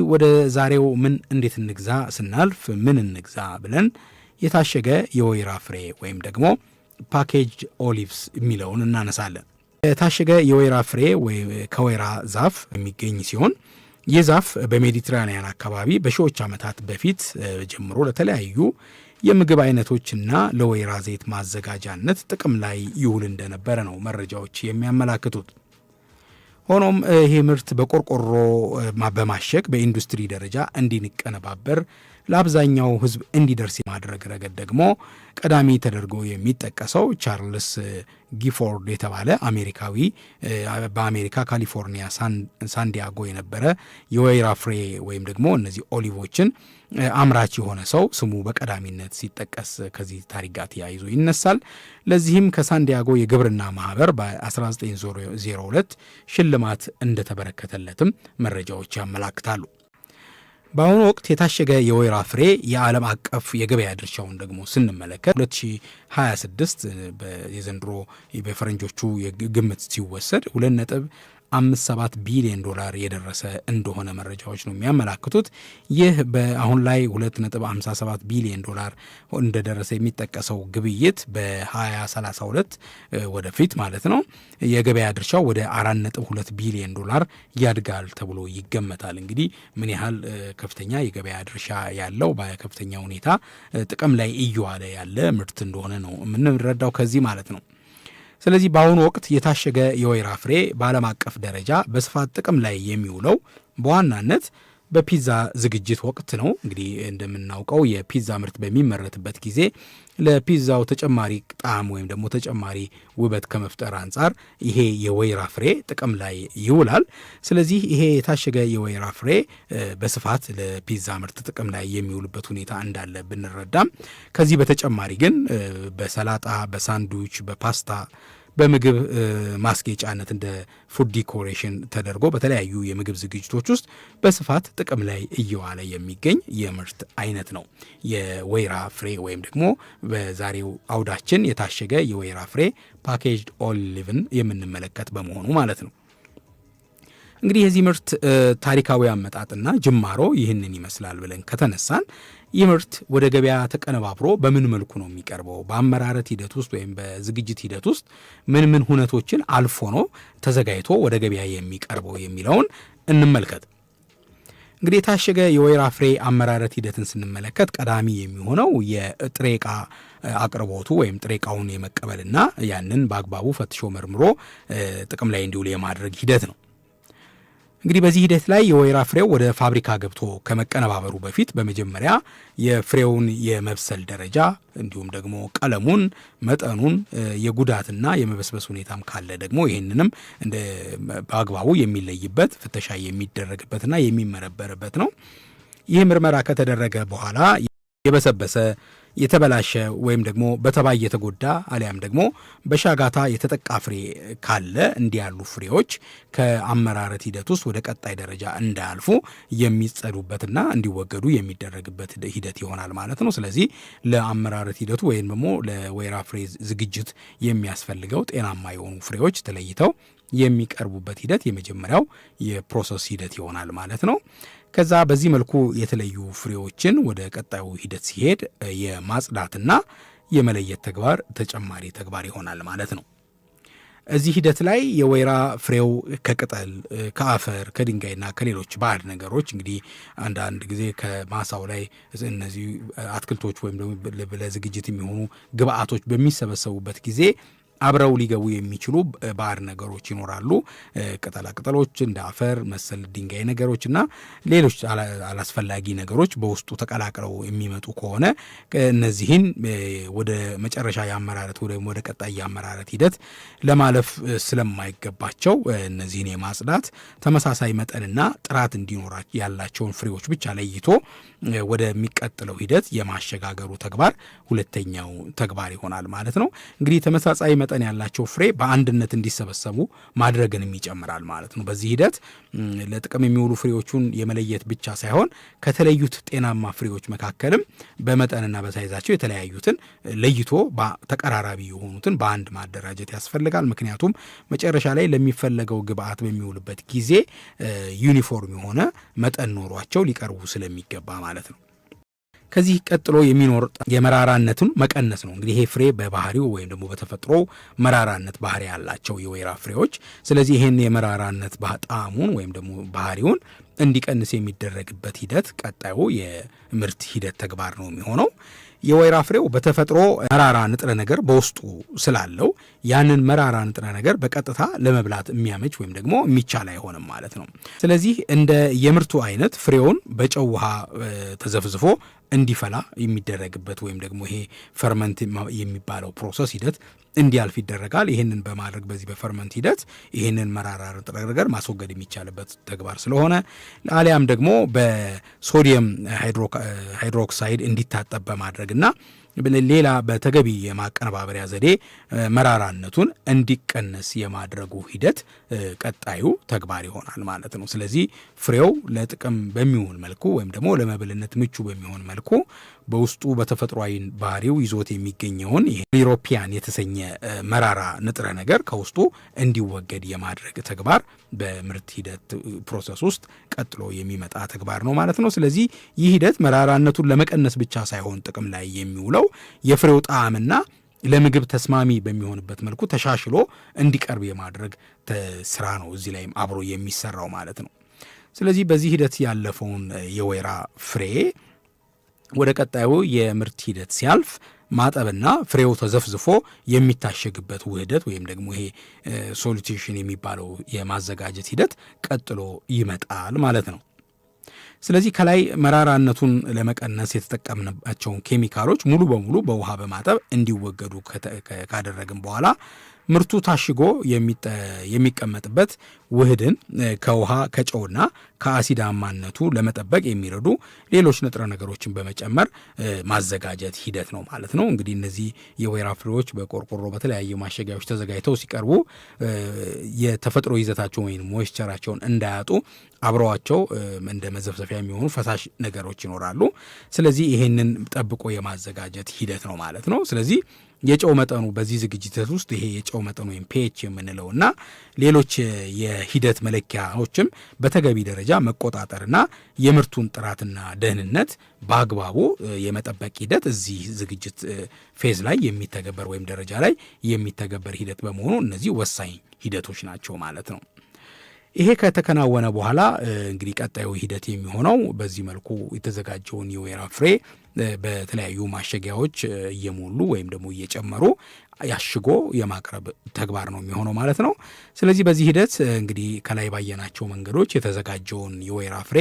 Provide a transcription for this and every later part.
ወደ ዛሬው ምን እንዴት እንግዛ ስናልፍ ምን እንግዛ ብለን የታሸገ የወይራ ፍሬ ወይም ደግሞ ፓኬጅድ ኦሊቭስ የሚለውን እናነሳለን። የታሸገ የወይራ ፍሬ ወይ ከወይራ ዛፍ የሚገኝ ሲሆን ይህ ዛፍ በሜዲትራኒያን አካባቢ በሺዎች ዓመታት በፊት ጀምሮ ለተለያዩ የምግብ አይነቶችና ለወይራ ዘይት ማዘጋጃነት ጥቅም ላይ ይውል እንደነበረ ነው መረጃዎች የሚያመላክቱት። ሆኖም ይሄ ምርት በቆርቆሮ በማሸግ በኢንዱስትሪ ደረጃ እንዲቀነባበር ለአብዛኛው ሕዝብ እንዲደርስ ማድረግ ረገድ ደግሞ ቀዳሚ ተደርጎ የሚጠቀሰው ቻርልስ ጊፎርድ የተባለ አሜሪካዊ በአሜሪካ ካሊፎርኒያ ሳንዲያጎ የነበረ የወይራ ፍሬ ወይም ደግሞ እነዚህ ኦሊቮችን አምራች የሆነ ሰው ስሙ በቀዳሚነት ሲጠቀስ ከዚህ ታሪክ ጋር ተያይዞ ይነሳል። ለዚህም ከሳንዲያጎ የግብርና ማህበር በ1902 ሽልማት እንደተበረከተለትም መረጃዎች ያመላክታሉ። በአሁኑ ወቅት የታሸገ የወይራ ፍሬ የዓለም አቀፍ የገበያ ድርሻውን ደግሞ ስንመለከት 2026 የዘንድሮ በፈረንጆቹ ግምት ሲወሰድ 2.57 ቢሊዮን ዶላር የደረሰ እንደሆነ መረጃዎች ነው የሚያመላክቱት። ይህ በአሁን ላይ 2.57 ቢሊዮን ዶላር እንደደረሰ የሚጠቀሰው ግብይት በ2032 ወደፊት ማለት ነው የገበያ ድርሻው ወደ 4.2 ቢሊዮን ዶላር ያድጋል ተብሎ ይገመታል። እንግዲህ ምን ያህል ከፍተኛ የገበያ ድርሻ ያለው በከፍተኛ ሁኔታ ጥቅም ላይ እየዋለ ያለ ምርት እንደሆነ ነው የምንረዳው ከዚህ ማለት ነው። ስለዚህ በአሁኑ ወቅት የታሸገ የወይራ ፍሬ በዓለም አቀፍ ደረጃ በስፋት ጥቅም ላይ የሚውለው በዋናነት በፒዛ ዝግጅት ወቅት ነው። እንግዲህ እንደምናውቀው የፒዛ ምርት በሚመረትበት ጊዜ ለፒዛው ተጨማሪ ጣዕም ወይም ደግሞ ተጨማሪ ውበት ከመፍጠር አንጻር ይሄ የወይራ ፍሬ ጥቅም ላይ ይውላል። ስለዚህ ይሄ የታሸገ የወይራ ፍሬ በስፋት ለፒዛ ምርት ጥቅም ላይ የሚውልበት ሁኔታ እንዳለ ብንረዳም ከዚህ በተጨማሪ ግን በሰላጣ፣ በሳንድዊች፣ በፓስታ በምግብ ማስጌጫነት እንደ ፉድ ዲኮሬሽን ተደርጎ በተለያዩ የምግብ ዝግጅቶች ውስጥ በስፋት ጥቅም ላይ እየዋለ የሚገኝ የምርት አይነት ነው የወይራ ፍሬ ወይም ደግሞ በዛሬው አውዳችን የታሸገ የወይራ ፍሬ ፓኬጅድ ኦሊቭን የምንመለከት በመሆኑ ማለት ነው። እንግዲህ የዚህ ምርት ታሪካዊ አመጣጥና ጅማሮ ይህንን ይመስላል ብለን ከተነሳን ይህ ምርት ወደ ገበያ ተቀነባብሮ በምን መልኩ ነው የሚቀርበው? በአመራረት ሂደት ውስጥ ወይም በዝግጅት ሂደት ውስጥ ምን ምን ሁነቶችን አልፎ ነው ተዘጋጅቶ ወደ ገበያ የሚቀርበው የሚለውን እንመልከት። እንግዲህ የታሸገ የወይራ ፍሬ አመራረት ሂደትን ስንመለከት ቀዳሚ የሚሆነው የጥሬ ዕቃ አቅርቦቱ ወይም ጥሬ ዕቃውን የመቀበልና ያንን በአግባቡ ፈትሾ መርምሮ ጥቅም ላይ እንዲውል የማድረግ ሂደት ነው። እንግዲህ በዚህ ሂደት ላይ የወይራ ፍሬው ወደ ፋብሪካ ገብቶ ከመቀነባበሩ በፊት በመጀመሪያ የፍሬውን የመብሰል ደረጃ እንዲሁም ደግሞ ቀለሙን፣ መጠኑን፣ የጉዳትና የመበስበስ ሁኔታም ካለ ደግሞ ይህንንም በአግባቡ የሚለይበት ፍተሻ የሚደረግበትና የሚመረበርበት ነው። ይህ ምርመራ ከተደረገ በኋላ የበሰበሰ የተበላሸ ወይም ደግሞ በተባይ የተጎዳ አሊያም ደግሞ በሻጋታ የተጠቃ ፍሬ ካለ እንዲህ ያሉ ፍሬዎች ከአመራረት ሂደት ውስጥ ወደ ቀጣይ ደረጃ እንዳያልፉ የሚጸዱበትና እንዲወገዱ የሚደረግበት ሂደት ይሆናል ማለት ነው። ስለዚህ ለአመራረት ሂደቱ ወይም ደግሞ ለወይራ ፍሬ ዝግጅት የሚያስፈልገው ጤናማ የሆኑ ፍሬዎች ተለይተው የሚቀርቡበት ሂደት የመጀመሪያው የፕሮሰስ ሂደት ይሆናል ማለት ነው። ከዛ በዚህ መልኩ የተለዩ ፍሬዎችን ወደ ቀጣዩ ሂደት ሲሄድ የማጽዳትና የመለየት ተግባር ተጨማሪ ተግባር ይሆናል ማለት ነው። እዚህ ሂደት ላይ የወይራ ፍሬው ከቅጠል፣ ከአፈር፣ ከድንጋይና ከሌሎች ባዕድ ነገሮች እንግዲህ አንዳንድ ጊዜ ከማሳው ላይ እነዚህ አትክልቶች ወይም ደግሞ ለዝግጅት የሚሆኑ ግብአቶች በሚሰበሰቡበት ጊዜ አብረው ሊገቡ የሚችሉ ባዕድ ነገሮች ይኖራሉ። ቅጠላ ቅጠሎች እንደ አፈር መሰል ድንጋይ ነገሮችና ሌሎች አላስፈላጊ ነገሮች በውስጡ ተቀላቅለው የሚመጡ ከሆነ እነዚህን ወደ መጨረሻ የአመራረት ወይም ወደ ቀጣይ የአመራረት ሂደት ለማለፍ ስለማይገባቸው እነዚህን የማጽዳት ተመሳሳይ መጠንና ጥራት እንዲኖራቸው ያላቸውን ፍሬዎች ብቻ ለይቶ ወደሚቀጥለው ሂደት የማሸጋገሩ ተግባር ሁለተኛው ተግባር ይሆናል ማለት ነው። እንግዲህ ተመሳሳይ መጠን መጠን ያላቸው ፍሬ በአንድነት እንዲሰበሰቡ ማድረግንም ይጨምራል ማለት ነው። በዚህ ሂደት ለጥቅም የሚውሉ ፍሬዎቹን የመለየት ብቻ ሳይሆን ከተለዩት ጤናማ ፍሬዎች መካከልም በመጠንና በሳይዛቸው የተለያዩትን ለይቶ ተቀራራቢ የሆኑትን በአንድ ማደራጀት ያስፈልጋል። ምክንያቱም መጨረሻ ላይ ለሚፈለገው ግብአት በሚውልበት ጊዜ ዩኒፎርም የሆነ መጠን ኖሯቸው ሊቀርቡ ስለሚገባ ማለት ነው። ከዚህ ቀጥሎ የሚኖር የመራራነቱን መቀነስ ነው። እንግዲህ ይሄ ፍሬ በባህሪው ወይም ደግሞ በተፈጥሮ መራራነት ባህሪ ያላቸው የወይራ ፍሬዎች፣ ስለዚህ ይሄን የመራራነት ጣዕሙን ወይም ደግሞ ባህሪውን እንዲቀንስ የሚደረግበት ሂደት ቀጣዩ የምርት ሂደት ተግባር ነው የሚሆነው። የወይራ ፍሬው በተፈጥሮ መራራ ንጥረ ነገር በውስጡ ስላለው ያንን መራራ ንጥረ ነገር በቀጥታ ለመብላት የሚያመች ወይም ደግሞ የሚቻል አይሆንም ማለት ነው። ስለዚህ እንደ የምርቱ አይነት ፍሬውን በጨው ውሃ ተዘፍዝፎ እንዲፈላ የሚደረግበት ወይም ደግሞ ይሄ ፈርመንት የሚባለው ፕሮሰስ ሂደት እንዲያልፍ ይደረጋል። ይህንን በማድረግ በዚህ በፈርመንት ሂደት ይህንን መራራ ንጥረ ነገር ማስወገድ የሚቻልበት ተግባር ስለሆነ አሊያም ደግሞ በሶዲየም ሃይድሮክሳይድ እንዲታጠብ በማድረግና ሌላ በተገቢ የማቀነባበሪያ ዘዴ መራራነቱን እንዲቀነስ የማድረጉ ሂደት ቀጣዩ ተግባር ይሆናል ማለት ነው። ስለዚህ ፍሬው ለጥቅም በሚሆን መልኩ ወይም ደግሞ ለመብልነት ምቹ በሚሆን መልኩ በውስጡ በተፈጥሯዊ ባህሪው ይዞት የሚገኘውን ሊሮፒያን የተሰኘ መራራ ንጥረ ነገር ከውስጡ እንዲወገድ የማድረግ ተግባር በምርት ሂደት ፕሮሰስ ውስጥ ቀጥሎ የሚመጣ ተግባር ነው ማለት ነው። ስለዚህ ይህ ሂደት መራራነቱን ለመቀነስ ብቻ ሳይሆን ጥቅም ላይ የሚውለው የፍሬው ጣዕምና ለምግብ ተስማሚ በሚሆንበት መልኩ ተሻሽሎ እንዲቀርብ የማድረግ ስራ ነው እዚህ ላይም አብሮ የሚሰራው ማለት ነው። ስለዚህ በዚህ ሂደት ያለፈውን የወይራ ፍሬ ወደ ቀጣዩ የምርት ሂደት ሲያልፍ ማጠብና ፍሬው ተዘፍዝፎ የሚታሸግበት ውህደት ወይም ደግሞ ይሄ ሶሉቴሽን የሚባለው የማዘጋጀት ሂደት ቀጥሎ ይመጣል ማለት ነው። ስለዚህ ከላይ መራራነቱን ለመቀነስ የተጠቀምንባቸውን ኬሚካሎች ሙሉ በሙሉ በውሃ በማጠብ እንዲወገዱ ካደረግን በኋላ ምርቱ ታሽጎ የሚቀመጥበት ውህድን ከውሃ ከጨውና ከአሲዳማነቱ ለመጠበቅ የሚረዱ ሌሎች ንጥረ ነገሮችን በመጨመር ማዘጋጀት ሂደት ነው ማለት ነው። እንግዲህ እነዚህ የወይራ ፍሬዎች በቆርቆሮ በተለያዩ ማሸጊያዎች ተዘጋጅተው ሲቀርቡ የተፈጥሮ ይዘታቸውን ወይም ሞይስቸራቸውን እንዳያጡ አብረዋቸው እንደ መዘፍዘፊያ የሚሆኑ ፈሳሽ ነገሮች ይኖራሉ። ስለዚህ ይሄንን ጠብቆ የማዘጋጀት ሂደት ነው ማለት ነው። ስለዚህ የጨው መጠኑ በዚህ ዝግጅት ውስጥ ይሄ የጨው መጠኑ ወይም ፒኤች የምንለው እና ሌሎች የሂደት መለኪያዎችም በተገቢ ደረጃ መቆጣጠርና የምርቱን ጥራትና ደህንነት በአግባቡ የመጠበቅ ሂደት እዚህ ዝግጅት ፌዝ ላይ የሚተገበር ወይም ደረጃ ላይ የሚተገበር ሂደት በመሆኑ እነዚህ ወሳኝ ሂደቶች ናቸው ማለት ነው። ይሄ ከተከናወነ በኋላ እንግዲህ ቀጣዩ ሂደት የሚሆነው በዚህ መልኩ የተዘጋጀውን የወይራ ፍሬ በተለያዩ ማሸጊያዎች እየሞሉ ወይም ደግሞ እየጨመሩ ያሽጎ የማቅረብ ተግባር ነው የሚሆነው ማለት ነው። ስለዚህ በዚህ ሂደት እንግዲህ ከላይ ባየናቸው መንገዶች የተዘጋጀውን የወይራ ፍሬ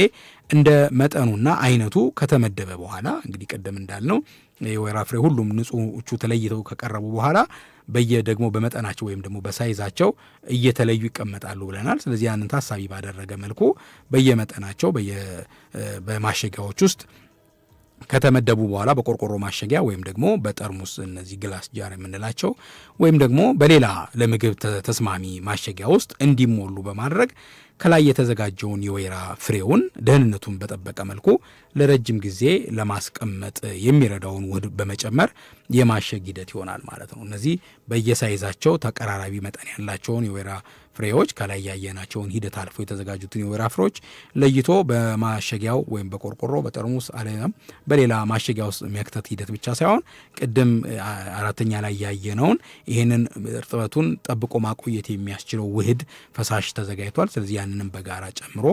እንደ መጠኑና አይነቱ ከተመደበ በኋላ እንግዲህ ቀደም እንዳልነው የወይራ ፍሬ ሁሉም ንጹሖቹ ተለይተው ከቀረቡ በኋላ ደግሞ በመጠናቸው ወይም ደግሞ በሳይዛቸው እየተለዩ ይቀመጣሉ ብለናል። ስለዚህ ያንን ታሳቢ ባደረገ መልኩ በየመጠናቸው በማሸጊያዎች ውስጥ ከተመደቡ በኋላ በቆርቆሮ ማሸጊያ ወይም ደግሞ በጠርሙስ እነዚህ ግላስ ጃር የምንላቸው ወይም ደግሞ በሌላ ለምግብ ተስማሚ ማሸጊያ ውስጥ እንዲሞሉ በማድረግ ከላይ የተዘጋጀውን የወይራ ፍሬውን ደህንነቱን በጠበቀ መልኩ ለረጅም ጊዜ ለማስቀመጥ የሚረዳውን ውህድ በመጨመር የማሸግ ሂደት ይሆናል ማለት ነው። እነዚህ በየሳይዛቸው ተቀራራቢ መጠን ያላቸውን የወይራ ፍሬዎች ከላይ ያየናቸውን ሂደት አልፎ የተዘጋጁትን የወይራ ፍሬዎች ለይቶ በማሸጊያው ወይም በቆርቆሮ በጠርሙስ አለያም በሌላ ማሸጊያ ውስጥ መክተት ሂደት ብቻ ሳይሆን ቅድም አራተኛ ላይ ያየነውን ይህንን እርጥበቱን ጠብቆ ማቆየት የሚያስችለው ውህድ ፈሳሽ ተዘጋጅቷል። ስለዚህ ያንንም በጋራ ጨምሮ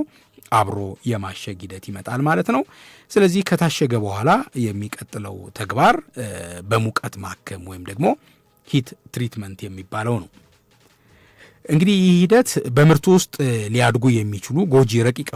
አብሮ የማሸግ ሂደት ይመጣል ማለት ነው። ስለዚህ ከታሸገ በኋላ የሚቀጥለው ተግባር በሙቀት ማከም ወይም ደግሞ ሂት ትሪትመንት የሚባለው ነው። እንግዲህ ይህ ሂደት በምርቱ ውስጥ ሊያድጉ የሚችሉ ጎጂ ረቂቅ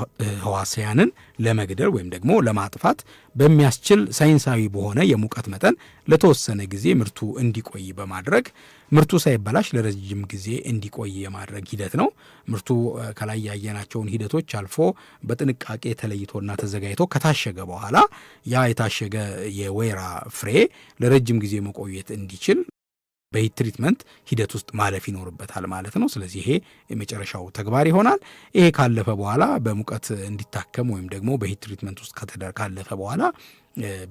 ህዋሳያንን ለመግደል ወይም ደግሞ ለማጥፋት በሚያስችል ሳይንሳዊ በሆነ የሙቀት መጠን ለተወሰነ ጊዜ ምርቱ እንዲቆይ በማድረግ ምርቱ ሳይበላሽ ለረጅም ጊዜ እንዲቆይ የማድረግ ሂደት ነው። ምርቱ ከላይ ያየናቸውን ሂደቶች አልፎ በጥንቃቄ ተለይቶና ተዘጋጅቶ ከታሸገ በኋላ ያ የታሸገ የወይራ ፍሬ ለረጅም ጊዜ መቆየት እንዲችል በሂት ትሪትመንት ሂደት ውስጥ ማለፍ ይኖርበታል ማለት ነው። ስለዚህ ይሄ የመጨረሻው ተግባር ይሆናል። ይሄ ካለፈ በኋላ በሙቀት እንዲታከም ወይም ደግሞ በሂት ትሪትመንት ውስጥ ካለፈ በኋላ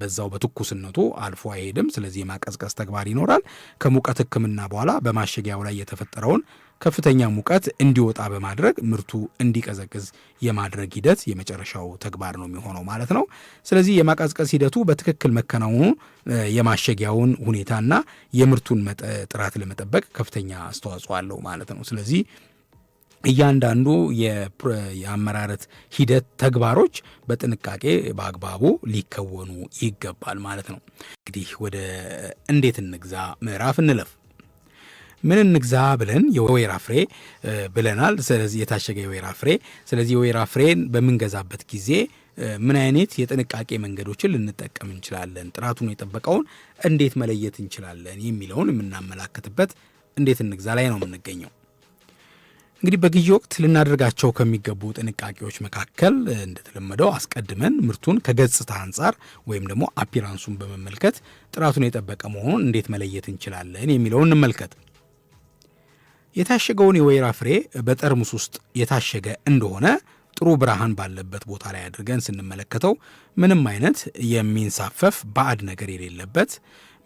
በዛው በትኩስነቱ አልፎ አይሄድም። ስለዚህ የማቀዝቀዝ ተግባር ይኖራል። ከሙቀት ሕክምና በኋላ በማሸጊያው ላይ የተፈጠረውን ከፍተኛ ሙቀት እንዲወጣ በማድረግ ምርቱ እንዲቀዘቅዝ የማድረግ ሂደት የመጨረሻው ተግባር ነው የሚሆነው ማለት ነው። ስለዚህ የማቀዝቀዝ ሂደቱ በትክክል መከናወኑ የማሸጊያውን ሁኔታና የምርቱን ጥራት ለመጠበቅ ከፍተኛ አስተዋጽኦ አለው ማለት ነው። ስለዚህ እያንዳንዱ የአመራረት ሂደት ተግባሮች በጥንቃቄ በአግባቡ ሊከወኑ ይገባል ማለት ነው። እንግዲህ ወደ እንዴት እንግዛ ምዕራፍ እንለፍ። ምን እንግዛ ብለን የወይራ ፍሬ ብለናል። ስለዚህ የታሸገ የወይራ ፍሬ። ስለዚህ የወይራ ፍሬን በምንገዛበት ጊዜ ምን አይነት የጥንቃቄ መንገዶችን ልንጠቀም እንችላለን፣ ጥራቱን የጠበቀውን እንዴት መለየት እንችላለን የሚለውን የምናመላክትበት እንዴት እንግዛ ላይ ነው የምንገኘው። እንግዲህ በግዢ ወቅት ልናደርጋቸው ከሚገቡ ጥንቃቄዎች መካከል እንደተለመደው አስቀድመን ምርቱን ከገጽታ አንጻር ወይም ደግሞ አፒራንሱን በመመልከት ጥራቱን የጠበቀ መሆኑን እንዴት መለየት እንችላለን የሚለውን እንመልከት። የታሸገውን የወይራ ፍሬ በጠርሙስ ውስጥ የታሸገ እንደሆነ ጥሩ ብርሃን ባለበት ቦታ ላይ አድርገን ስንመለከተው ምንም አይነት የሚንሳፈፍ ባዕድ ነገር የሌለበት፣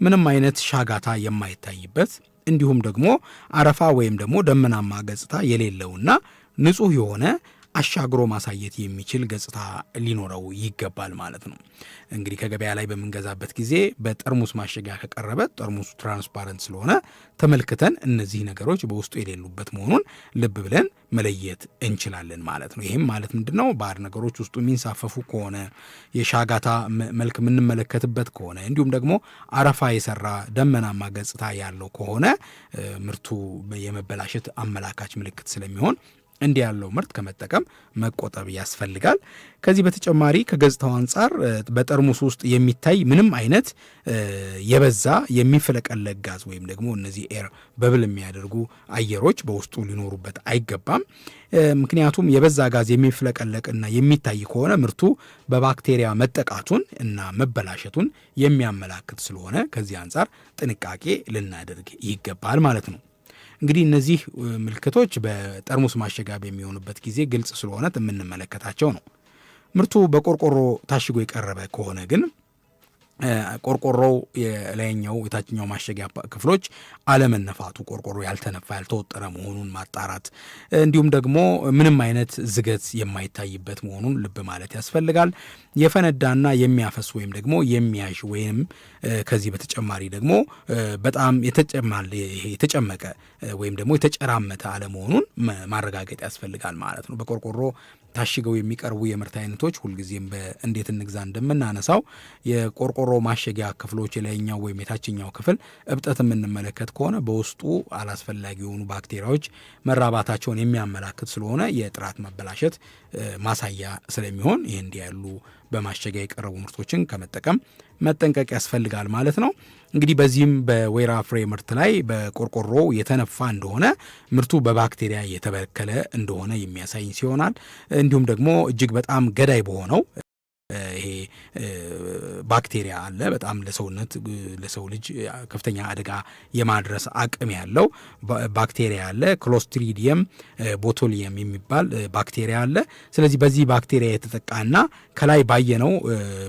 ምንም አይነት ሻጋታ የማይታይበት እንዲሁም ደግሞ አረፋ ወይም ደግሞ ደመናማ ገጽታ የሌለውና ንጹህ የሆነ አሻግሮ ማሳየት የሚችል ገጽታ ሊኖረው ይገባል ማለት ነው። እንግዲህ ከገበያ ላይ በምንገዛበት ጊዜ በጠርሙስ ማሸጊያ ከቀረበ ጠርሙሱ ትራንስፓረንት ስለሆነ ተመልክተን እነዚህ ነገሮች በውስጡ የሌሉበት መሆኑን ልብ ብለን መለየት እንችላለን ማለት ነው። ይህም ማለት ምንድነው? ባዕድ ነገሮች ውስጡ የሚንሳፈፉ ከሆነ፣ የሻጋታ መልክ የምንመለከትበት ከሆነ እንዲሁም ደግሞ አረፋ የሰራ ደመናማ ገጽታ ያለው ከሆነ ምርቱ የመበላሸት አመላካች ምልክት ስለሚሆን እንዲህ ያለው ምርት ከመጠቀም መቆጠብ ያስፈልጋል። ከዚህ በተጨማሪ ከገጽታው አንጻር በጠርሙስ ውስጥ የሚታይ ምንም አይነት የበዛ የሚፈለቀለቅ ጋዝ ወይም ደግሞ እነዚህ ኤር በብል የሚያደርጉ አየሮች በውስጡ ሊኖሩበት አይገባም። ምክንያቱም የበዛ ጋዝ የሚፈለቀለቅና የሚታይ ከሆነ ምርቱ በባክቴሪያ መጠቃቱን እና መበላሸቱን የሚያመላክት ስለሆነ ከዚህ አንጻር ጥንቃቄ ልናደርግ ይገባል ማለት ነው። እንግዲህ እነዚህ ምልክቶች በጠርሙስ ማሸጊያ በሚሆኑበት ጊዜ ግልጽ ስለሆነ የምንመለከታቸው ነው። ምርቱ በቆርቆሮ ታሽጎ የቀረበ ከሆነ ግን ቆርቆሮው የላይኛው የታችኛው ማሸጊያ ክፍሎች አለመነፋቱ፣ ቆርቆሮ ያልተነፋ ያልተወጠረ መሆኑን ማጣራት፣ እንዲሁም ደግሞ ምንም አይነት ዝገት የማይታይበት መሆኑን ልብ ማለት ያስፈልጋል። የፈነዳና የሚያፈስ ወይም ደግሞ የሚያዥ ወይም ከዚህ በተጨማሪ ደግሞ በጣም የተጨመቀ ወይም ደግሞ የተጨራመተ አለመሆኑን ማረጋገጥ ያስፈልጋል ማለት ነው። በቆርቆሮ ታሽገው የሚቀርቡ የምርት አይነቶች ሁልጊዜም በእንዴት እንግዛ እንደምናነሳው የቆርቆሮ ማሸጊያ ክፍሎች የላይኛው ወይም የታችኛው ክፍል እብጠት የምንመለከት ከሆነ በውስጡ አላስፈላጊ የሆኑ ባክቴሪያዎች መራባታቸውን የሚያመላክት ስለሆነ የጥራት መበላሸት ማሳያ ስለሚሆን ይህ እንዲህ ያሉ በማሸጊያ የቀረቡ ምርቶችን ከመጠቀም መጠንቀቅ ያስፈልጋል ማለት ነው። እንግዲህ በዚህም በወይራ ፍሬ ምርት ላይ በቆርቆሮ የተነፋ እንደሆነ ምርቱ በባክቴሪያ የተበከለ እንደሆነ የሚያሳይ ሲሆናል። እንዲሁም ደግሞ እጅግ በጣም ገዳይ በሆነው ይሄ ባክቴሪያ አለ። በጣም ለሰው ልጅ ከፍተኛ አደጋ የማድረስ አቅም ያለው ባክቴሪያ አለ። ክሎስትሪዲየም ቦቱሊየም የሚባል ባክቴሪያ አለ። ስለዚህ በዚህ ባክቴሪያ የተጠቃና ከላይ ባየነው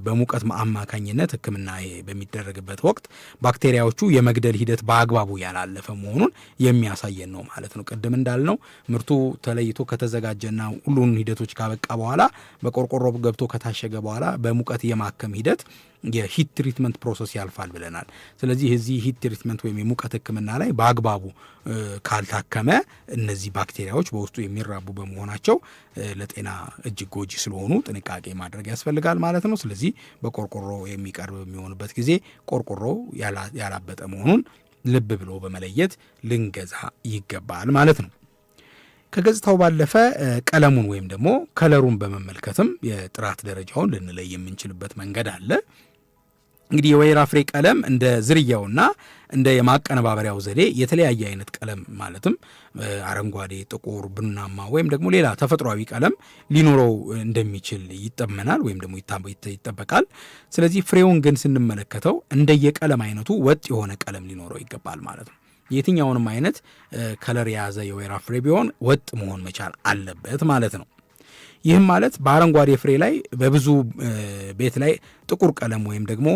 በሙቀት አማካኝነት ሕክምና በሚደረግበት ወቅት ባክቴሪያዎቹ የመግደል ሂደት በአግባቡ ያላለፈ መሆኑን የሚያሳየን ነው ማለት ነው። ቅድም እንዳልነው ምርቱ ተለይቶ ከተዘጋጀና ሁሉን ሂደቶች ካበቃ በኋላ በቆርቆሮ ገብቶ ከታሸገ በኋላ በሙቀት የማከም ሂደት የሂት ትሪትመንት ፕሮሰስ ያልፋል ብለናል። ስለዚህ እዚህ ሂት ትሪትመንት ወይም የሙቀት ሕክምና ላይ በአግባቡ ካልታከመ እነዚህ ባክቴሪያዎች በውስጡ የሚራቡ በመሆናቸው ለጤና እጅግ ጎጂ ስለሆኑ ጥንቃቄ ማድረግ ያስፈልጋል ማለት ነው። ስለዚህ በቆርቆሮ የሚቀርብ የሚሆንበት ጊዜ ቆርቆሮ ያላበጠ መሆኑን ልብ ብሎ በመለየት ልንገዛ ይገባል ማለት ነው። ከገጽታው ባለፈ ቀለሙን ወይም ደግሞ ከለሩን በመመልከትም የጥራት ደረጃውን ልንለይ የምንችልበት መንገድ አለ። እንግዲህ የወይራ ፍሬ ቀለም እንደ ዝርያውና እንደ የማቀነባበሪያው ዘዴ የተለያየ አይነት ቀለም ማለትም አረንጓዴ፣ ጥቁር፣ ቡናማ ወይም ደግሞ ሌላ ተፈጥሯዊ ቀለም ሊኖረው እንደሚችል ይጠመናል ወይም ደግሞ ይጠበቃል። ስለዚህ ፍሬውን ግን ስንመለከተው እንደየቀለም አይነቱ ወጥ የሆነ ቀለም ሊኖረው ይገባል ማለት ነው። የትኛውንም አይነት ከለር የያዘ የወይራ ፍሬ ቢሆን ወጥ መሆን መቻል አለበት ማለት ነው። ይህም ማለት በአረንጓዴ ፍሬ ላይ በብዙ ቤት ላይ ጥቁር ቀለም ወይም ደግሞ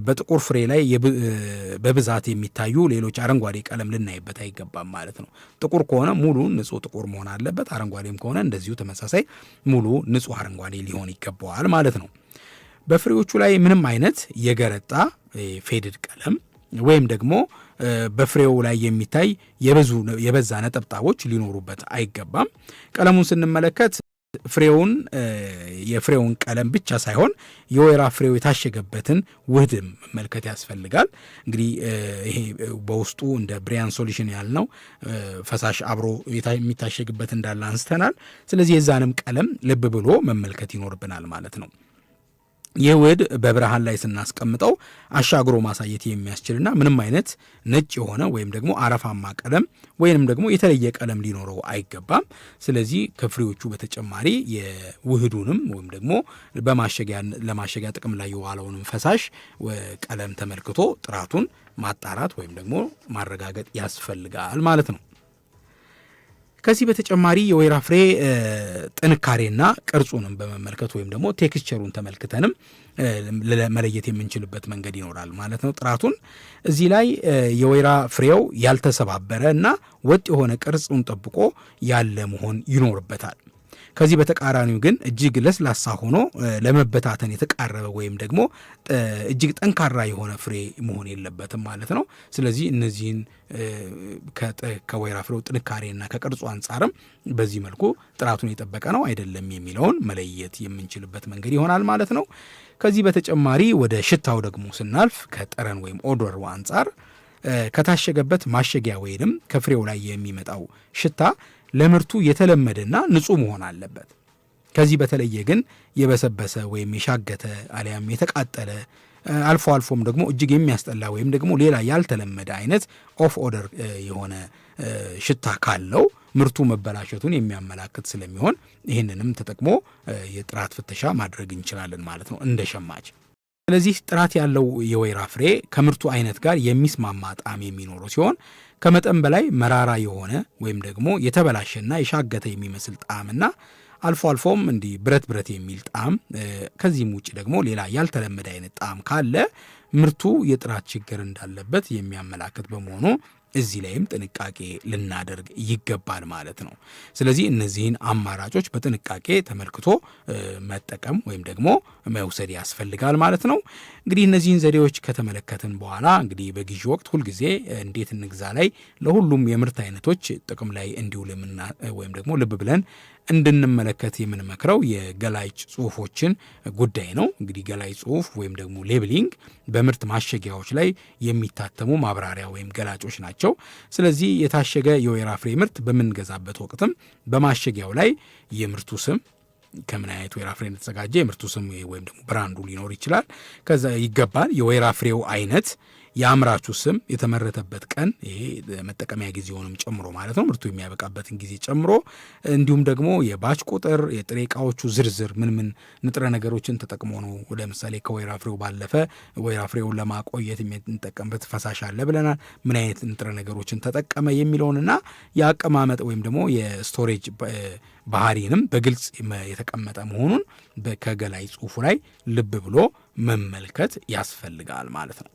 በጥቁር ፍሬ ላይ በብዛት የሚታዩ ሌሎች አረንጓዴ ቀለም ልናይበት አይገባም ማለት ነው። ጥቁር ከሆነ ሙሉ ንጹህ ጥቁር መሆን አለበት። አረንጓዴም ከሆነ እንደዚሁ ተመሳሳይ ሙሉ ንጹህ አረንጓዴ ሊሆን ይገባዋል ማለት ነው። በፍሬዎቹ ላይ ምንም አይነት የገረጣ ፌድድ ቀለም ወይም ደግሞ በፍሬው ላይ የሚታይ የበዛ ነጠብጣቦች ሊኖሩበት አይገባም። ቀለሙን ስንመለከት የፍሬውን ቀለም ብቻ ሳይሆን የወይራ ፍሬው የታሸገበትን ውህድ መመልከት ያስፈልጋል። እንግዲህ ይሄ በውስጡ እንደ ብሪያን ሶሉሽን ያልነው ፈሳሽ አብሮ የሚታሸግበት እንዳለ አንስተናል። ስለዚህ የዛንም ቀለም ልብ ብሎ መመልከት ይኖርብናል ማለት ነው። ይህ ውህድ በብርሃን ላይ ስናስቀምጠው አሻግሮ ማሳየት የሚያስችልና ምንም አይነት ነጭ የሆነ ወይም ደግሞ አረፋማ ቀለም ወይንም ደግሞ የተለየ ቀለም ሊኖረው አይገባም። ስለዚህ ከፍሬዎቹ በተጨማሪ የውህዱንም ወይም ደግሞ ለማሸጊያ ጥቅም ላይ የዋለውንም ፈሳሽ ቀለም ተመልክቶ ጥራቱን ማጣራት ወይም ደግሞ ማረጋገጥ ያስፈልጋል ማለት ነው። ከዚህ በተጨማሪ የወይራ ፍሬ ጥንካሬና ቅርጹንም በመመልከት ወይም ደግሞ ቴክስቸሩን ተመልክተንም መለየት የምንችልበት መንገድ ይኖራል ማለት ነው። ጥራቱን እዚህ ላይ የወይራ ፍሬው ያልተሰባበረ እና ወጥ የሆነ ቅርጹን ጠብቆ ያለ መሆን ይኖርበታል። ከዚህ በተቃራኒው ግን እጅግ ለስላሳ ሆኖ ለመበታተን የተቃረበ ወይም ደግሞ እጅግ ጠንካራ የሆነ ፍሬ መሆን የለበትም ማለት ነው። ስለዚህ እነዚህን ከወይራ ፍሬው ጥንካሬና ከቅርጹ አንጻርም በዚህ መልኩ ጥራቱን የጠበቀ ነው አይደለም የሚለውን መለየት የምንችልበት መንገድ ይሆናል ማለት ነው። ከዚህ በተጨማሪ ወደ ሽታው ደግሞ ስናልፍ ከጠረን ወይም ኦዶር አንጻር ከታሸገበት ማሸጊያ ወይንም ከፍሬው ላይ የሚመጣው ሽታ ለምርቱ የተለመደና ንጹህ መሆን አለበት። ከዚህ በተለየ ግን የበሰበሰ ወይም የሻገተ አሊያም የተቃጠለ አልፎ አልፎም ደግሞ እጅግ የሚያስጠላ ወይም ደግሞ ሌላ ያልተለመደ አይነት ኦፍ ኦደር የሆነ ሽታ ካለው ምርቱ መበላሸቱን የሚያመላክት ስለሚሆን ይህንንም ተጠቅሞ የጥራት ፍተሻ ማድረግ እንችላለን ማለት ነው እንደ ሸማች። ስለዚህ ጥራት ያለው የወይራ ፍሬ ከምርቱ አይነት ጋር የሚስማማ ጣዕም የሚኖረው ሲሆን ከመጠን በላይ መራራ የሆነ ወይም ደግሞ የተበላሸና የሻገተ የሚመስል ጣዕምና አልፎ አልፎም እንዲህ ብረት የሚል ጣዕም ከዚህም ውጭ ደግሞ ሌላ ያልተለመደ አይነት ጣዕም ካለ ምርቱ የጥራት ችግር እንዳለበት የሚያመላክት በመሆኑ እዚህ ላይም ጥንቃቄ ልናደርግ ይገባል ማለት ነው። ስለዚህ እነዚህን አማራጮች በጥንቃቄ ተመልክቶ መጠቀም ወይም ደግሞ መውሰድ ያስፈልጋል ማለት ነው። እንግዲህ እነዚህን ዘዴዎች ከተመለከትን በኋላ እንግዲህ በግዢ ወቅት ሁልጊዜ እንዴት እንግዛ ላይ ለሁሉም የምርት አይነቶች ጥቅም ላይ እንዲውል ወይም ደግሞ ልብ ብለን እንድንመለከት የምንመክረው የገላጭ ጽሁፎችን ጉዳይ ነው። እንግዲህ ገላጭ ጽሁፍ ወይም ደግሞ ሌብሊንግ በምርት ማሸጊያዎች ላይ የሚታተሙ ማብራሪያ ወይም ገላጮች ናቸው። ስለዚህ የታሸገ የወይራ ፍሬ ምርት በምንገዛበት ወቅትም በማሸጊያው ላይ የምርቱ ስም ከምን አይነት ወይራ ፍሬ እንደተዘጋጀ የምርቱ ስም ወይም ደግሞ ብራንዱ ሊኖር ይችላል። ከዛ ይገባል የወይራ ፍሬው አይነት፣ የአምራቹ ስም፣ የተመረተበት ቀን፣ ይሄ መጠቀሚያ ጊዜውንም ጨምሮ ማለት ነው፣ ምርቱ የሚያበቃበትን ጊዜ ጨምሮ፣ እንዲሁም ደግሞ የባች ቁጥር፣ የጥሬ ዕቃዎቹ ዝርዝር ምን ንጥረ ነገሮችን ተጠቅሞ ነው። ለምሳሌ ከወይራ ፍሬው ባለፈ ወይራ ፍሬውን ለማቆየት የምንጠቀምበት ፈሳሽ አለ ብለናል። ምን አይነት ንጥረ ነገሮችን ተጠቀመ የሚለውንና የአቀማመጥ ወይም ደግሞ የስቶሬጅ ባህሪንም በግልጽ የተቀመጠ መሆኑን ከገላይ ጽሁፉ ላይ ልብ ብሎ መመልከት ያስፈልጋል ማለት ነው።